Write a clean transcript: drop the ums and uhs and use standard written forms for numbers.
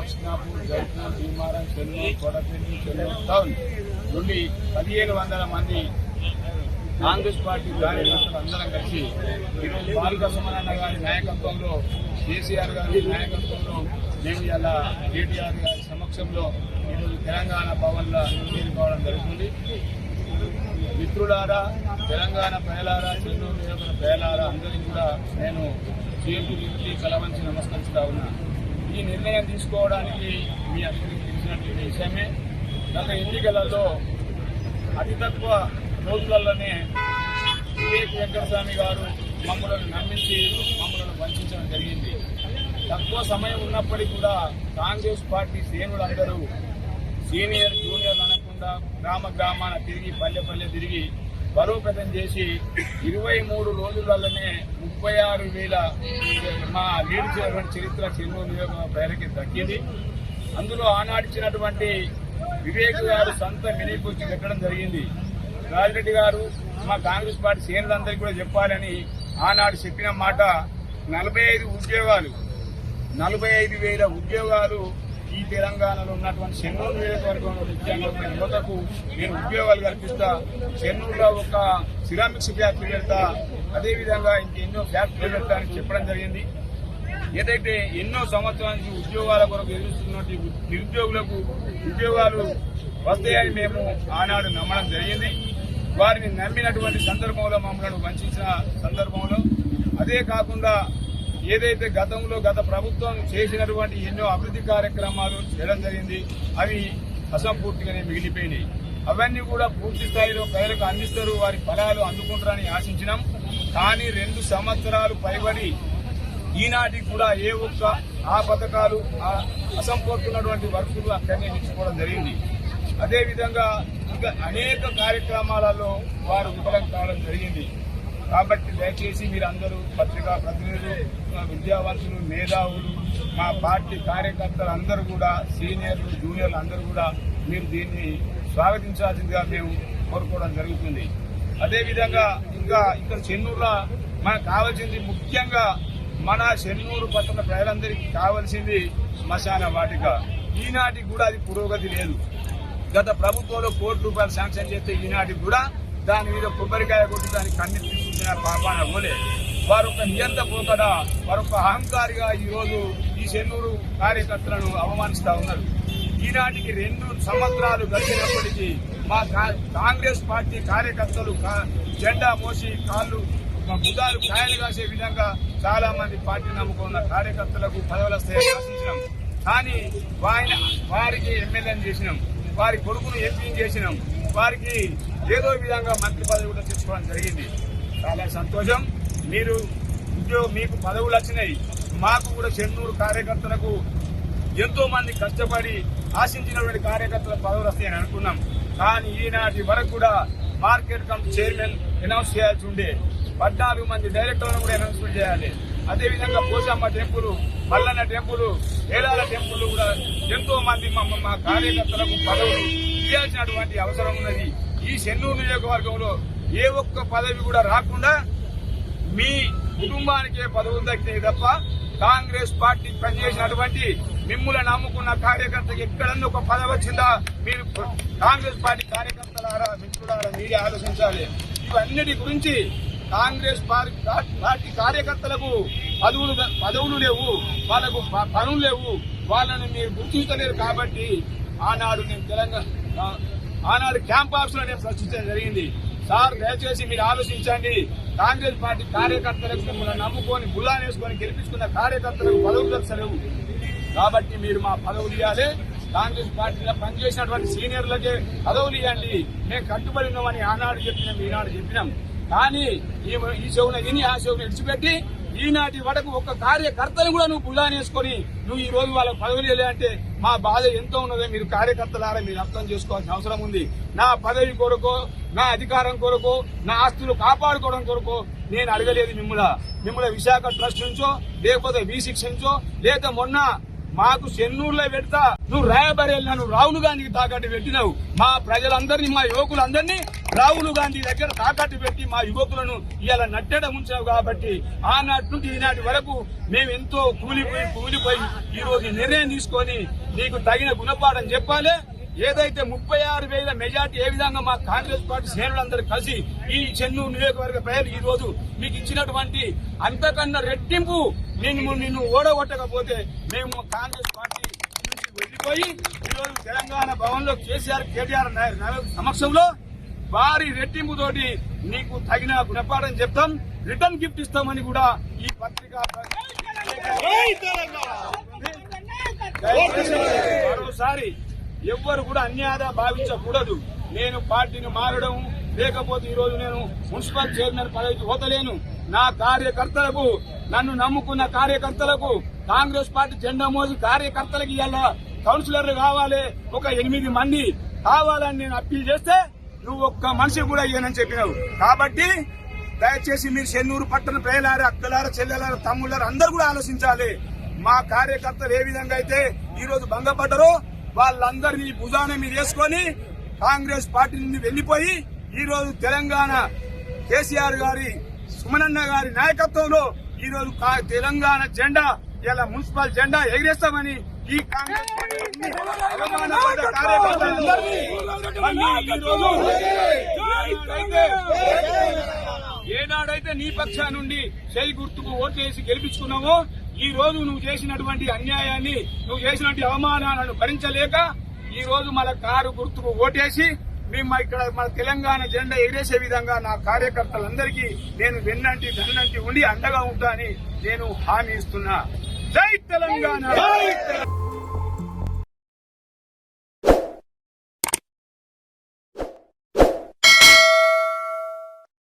Krishnapur, Jaipur, Bheemaram, Chennur, Kotapalli, Chennur town నుండి 1500 మంది Congress party కార్యకర్తలు అందరం కలిసి ఈరోజు బాలిక సుమనన్న గారి నాయకత్వంలో, కేసీఆర్ గారి నాయకత్వంలో మేము ఇలా కేటీఆర్ గారి సమక్షంలో ఈరోజు తెలంగాణ భవన్లో చేరుకోవడం జరుగుతుంది. మిత్రులారా, తెలంగాణ ప్రజలారా, చెన్నూరు నియోజకవర్గ ప్రజలారా అందరికీ కూడా నేను చేతులెత్తి కలవంచి నమస్కరిస్తా ఉన్నా. ఈ నిర్ణయం తీసుకోవడానికి మీ అందరికీ తెలిసినటువంటి విషయమే. గత ఎన్నికలలో అతి తక్కువ రోజులలోనే వివేక్ వెంకటస్వామి గారు మమ్మల్ని నమ్మించి మమ్మల్ని వంచడం జరిగింది. తక్కువ సమయం ఉన్నప్పటికీ కూడా కాంగ్రెస్ పార్టీ శ్రేణులందరూ సీనియర్ జూనియర్లు అనకుండా గ్రామాన తిరిగి పల్లె తిరిగి బలోపేతం చేసి 23 రోజులలోనే 36,000 మా లీడ్ చేసినటువంటి చరిత్ర చెన్నూరు నియోజకవర్గ ప్రజలకి దక్కింది. అందులో ఆనాడిచ్చినటువంటి వివేక్ గారు సొంత మినీపూర్చి పెట్టడం జరిగింది. రాజిరెడ్డి గారు మా కాంగ్రెస్ పార్టీ శ్రేణులందరికీ కూడా చెప్పాలని ఆనాడు చెప్పిన మాట 45,000 ఉద్యోగాలు ఈ తెలంగాణలో ఉన్నటువంటి చెన్నూరు నియోజకవర్గంలో ముఖ్యంగా యువతకు నేను ఉద్యోగాలు కల్పిస్తా, చెన్నూరులో ఒక సిరామిక్స్ ఫ్యాక్టరీ పెడతా, అదేవిధంగా ఇంకెన్నో ఫ్యాక్టరీలు పెడతా అని చెప్పడం జరిగింది. ఏదైతే ఎన్నో సంవత్సరాల నుంచి ఉద్యోగాల కొరకు ఎదురుస్తున్నటువంటి నిరుద్యోగులకు ఉద్యోగాలు వస్తాయని మేము ఆనాడు నమ్మడం జరిగింది. వారిని నమ్మినటువంటి సందర్భంలో మమ్మల్ని వంచిన సందర్భంలో, అదే కాకుండా ఏదైతే గత ప్రభుత్వం చేసినటువంటి ఎన్నో అభివృద్ధి కార్యక్రమాలు చేయడం జరిగింది, అవి అసంపూర్తిగానే మిగిలిపోయినాయి. అవన్నీ కూడా పూర్తి స్థాయిలో ప్రజలకు అందిస్తారు, వారి ఫలాలు అందుకుంటారని ఆశించినాం. కానీ 2 సంవత్సరాలు పైబడి ఈనాటికి కూడా ఏ ఒక్క ఆ పథకాలు అసంపూర్తున్నటువంటి వర్కులు అక్కడనే నిలిచిపోవడం జరిగింది. అదేవిధంగా ఇంకా అనేక కార్యక్రమాలలో వారు విఫలం కావడం జరిగింది. కాబట్టి దయచేసి మీరందరూ పత్రికా ప్రతినిధులు, విద్యావంతులు, మేధావులు, మా పార్టీ కార్యకర్తలు అందరూ కూడా, సీనియర్లు జూనియర్లు అందరూ కూడా మీరు దీన్ని స్వాగతించాల్సిందిగా మేము కోరుకోవడం జరుగుతుంది. అదేవిధంగా ఇంకా ఇక్కడ చెన్నూరులో మనకు కావాల్సింది, ముఖ్యంగా మన చెన్నూరు పట్టణ ప్రజలందరికీ కావాల్సింది శ్మశాన వాటిక. ఈనాటికి కూడా అది పురోగతి లేదు. గత ప్రభుత్వంలో ₹1,00,00,000 శాంక్షన్ చేస్తే ఈనాటికి కూడా దాని మీద కొబ్బరికాయ కొట్టి దానికి కన్నీరు తీసుకుంటున్న పాపాన పోలే. వారొక నియంత పోకడా, వారొక అహంకారిగా ఈరోజు ఈ చెన్నూరు కార్యకర్తలను అవమానిస్తా ఉన్నారు. ఈనాటికి 2 సంవత్సరాలు గడిచినప్పటికీ మా కాంగ్రెస్ పార్టీ కార్యకర్తలు జెండా మోసి కాళ్ళు బుధాలు కాయలు కాసే విధంగా చాలా మంది పార్టీ నమ్ముకున్న కార్యకర్తలకు పదవులు వస్తాయని ఆశించినాం. కానీ వారికి ఎమ్మెల్యేని చేసినాం, వారి కొడుకును ఎంపీని చేసినాం, వారికి ఏదో విధంగా మంత్రి పదవి కూడా తెచ్చుకోవడం జరిగింది. చాలా సంతోషం. మీకు పదవులు వచ్చినాయి, మాకు కూడా చెన్నూరు కార్యకర్తలకు ఎంతో మంది కష్టపడి ఆశించినటువంటి కార్యకర్తల పదవులు వస్తాయని అనుకున్నాం. కానీ ఈనాటి వరకు కూడా మార్కెట్ కమిటీ చైర్మన్ అనౌన్స్ చేయాల్సి ఉండే, 14 మంది డైరెక్టర్లను కూడా అనౌన్స్మెంట్ చేయాలి. అదేవిధంగా పోచమ్మ టెంపుల్, మల్లన్న టెంపుల్, ఏలాల టెంపుల్ కూడా ఎంతో మంది మా కార్యకర్తలకు పదవులు ఇవ్వాల్సినటువంటి అవసరం ఉన్నది. ఈ చెన్నూరు నియోజకవర్గంలో ఏ ఒక్క పదవి కూడా రాకుండా మీ కుటుంబానికే పదవులు దక్కినాయి తప్ప కాంగ్రెస్ పార్టీ పనిచేసినటువంటి మిమ్ములను నమ్ముకున్న కార్యకర్తకి ఎక్కడన్నా ఒక పదవి వచ్చిందా? మీరు కాంగ్రెస్ పార్టీ కార్యకర్తలారా, మిత్రులారా, మీరే ఆలోచించాలి. ఇవన్నిటి గురించి కాంగ్రెస్ పార్టీ కార్యకర్తలకు పదవులు లేవు, వాళ్ళకు పనులు లేవు, వాళ్ళని మీరు గుర్తించలేరు. కాబట్టి ఆనాడు క్యాంప్ ఆఫీస్ లో ప్రశ్నించడం జరిగింది. సార్, దయచేసి మీరు ఆలోచించండి. కాంగ్రెస్ పార్టీ కార్యకర్తలకు మిమ్మల్ని నమ్ముకొని బుల్లానేసుకొని గెలిపించుకున్న కార్యకర్తలకు పదవులు దక్కలేవు. కాబట్టి మీరు మా పదవులు ఇవ్వాలి. కాంగ్రెస్ పార్టీలో పనిచేసినటువంటి సీనియర్లకే పదవులు ఇవ్వండి. మేము కట్టుబడి ఉన్నామని ఆనాడు చెప్పినాం, ఈనాడు చెప్పినాం. కానీ ఈ చెవున విని ఆ చెవును విడిచిపెట్టి ఈనాటి వరకు ఒక్క కార్యకర్తను కూడా నువ్వు బుల్లానేసుకొని నువ్వు ఈ రోజు వాళ్ళకి పదవులు ఇవ్వాలంటే మా బాధ ఎంతో ఉన్నదో మీరు కార్యకర్తలారా మీరు అర్థం చేసుకోవాల్సిన అవసరం ఉంది. నా పదవి కొరకు, నా అధికారం కొరకు, నా ఆస్తులు కాపాడుకోవడం కొరకు నేను అడగలేదు మిమ్మల్ని విశాఖ ట్రస్ట్ నుంచో, లేకపోతే V6 నుంచో, లేదా మాకు చెన్నూరులో పెడతా, నువ్వు రాయబరేలి నువ్వు రాహుల్ గాంధీకి తాకట్టు పెట్టినావు. మా ప్రజలందరినీ, మా యువకులందరినీ రాహుల్ గాంధీ దగ్గర తాకట్టు పెట్టి మా యువకులను ఇలా నట్టెడ ఉంచావు. కాబట్టి ఆనాటి నుండి ఈనాటి వరకు మేము ఎంతో కూలిపోయి ఈ రోజు నిర్ణయం తీసుకొని నీకు తగిన గుణపాఠం చెప్పాలి. ఏదైతే 36,000 మెజార్టీ ఏ విధంగా మా కాంగ్రెస్ పార్టీ శ్రేణులందరూ కలిసి ఈ చెన్నూరు నియోజకవర్గ ప్రజలు ఈ రోజు మీకు ఇచ్చినటువంటి అంతకన్నా రెట్టింపు నిన్ను ఓడగొట్టకపోతే మేము కాంగ్రెస్ పార్టీ నుంచి వెళ్లిపోయి ఈరోజు తెలంగాణ భవన్ లో కేటీఆర్ సమక్షంలో భారీ రెట్టింపు తోటి నీకు తగిన గుణపాఠం చెప్తాం, రిటర్న్ గిఫ్ట్ ఇస్తామని కూడా ఈ పత్రిక మరోసారి ఎవ్వరు కూడా అన్యాయంగా భావించకూడదు. నేను పార్టీని మారడం లేకపోతే ఈ రోజు నేను మున్సిపల్ చైర్మన్ పదవికి పోతలేను. నా కార్యకర్తలకు, నన్ను నమ్ముకున్న కార్యకర్తలకు, కాంగ్రెస్ పార్టీ జెండా మోసి కార్యకర్తలకు ఇవాళ కౌన్సిలర్లు కావాలి, ఒక 8 మంది కావాలని నేను అప్పీల్ చేస్తే నువ్వు ఒక్క మనిషి కూడా ఇయ్యనని చెప్పినావు. కాబట్టి దయచేసి మీరు చెన్నూరు పట్టణ ప్రజలారా, అక్కలారా, చెల్లెలారా, తమ్ముళ్ళారా అందరూ కూడా ఆలోచించాలి. మా కార్యకర్తలు ఏ విధంగా అయితే ఈ రోజు భంగపడ్డారో వాళ్ళందరినీ భుజాన మీద వేసుకొని కాంగ్రెస్ పార్టీ నుండి వెళ్లిపోయి ఈ రోజు తెలంగాణ కేసీఆర్ గారి, సుమనన్న గారి నాయకత్వంలో ఈ రోజు తెలంగాణ జెండా, ఇలా మున్సిపల్ జెండా ఎగిరేస్తామని ఈ కాంగ్రెస్ ఏనాడైతే నీ పక్షా నుండి చేయి గుర్తుకు ఓట్లేసి గెలిపించుకున్నావో ఈ రోజు నువ్వు చేసినటువంటి అన్యాయాన్ని, నువ్వు చేసినటువంటి అవమానాలను భరించలేక ఈ రోజు మన కారు గుర్తుకు ఓటేసి మేము ఇక్కడ మన తెలంగాణ జెండా ఎగిరేసే విధంగా నా కార్యకర్తలందరికీ నేను దన్నంటి ఉండి అండగా ఉంటానని నేను హామీ ఇస్తున్నా. జై తెలంగాణ.